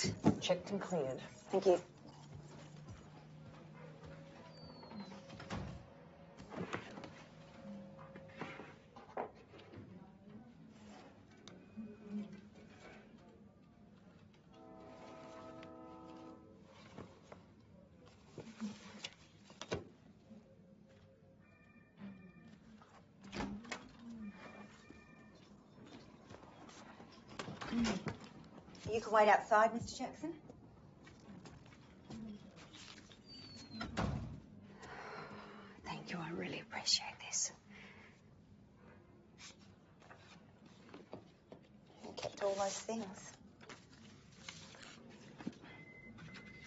Great. Checked and cleared. Thank you. You can wait outside, Mr. Jackson. Thank you, I really appreciate this. You kept all those things.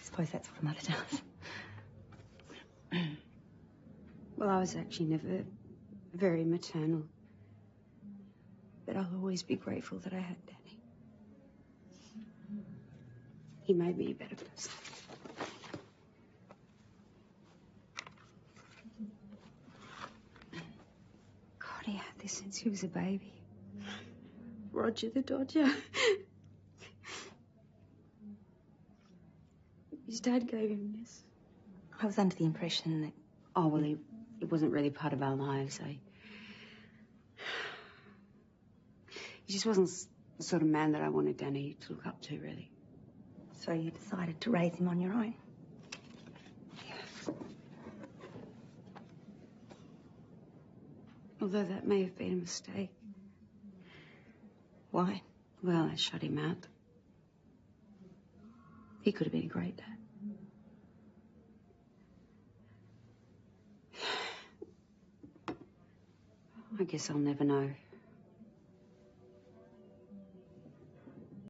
I suppose that's what a mother does. Well, I was actually never very maternal. But I'll always be grateful that I had Danny. He made me a better person. God, he had this since he was a baby. Roger the Dodger. His dad gave him this. I was under the impression that... Oh, well, he wasn't really part of our lives. He just wasn't the sort of man that I wanted Danny to look up to, really. So you decided to raise him on your own? Yeah. Although that may have been a mistake. Why? Well, I shut him out. He could have been a great dad. I guess I'll never know.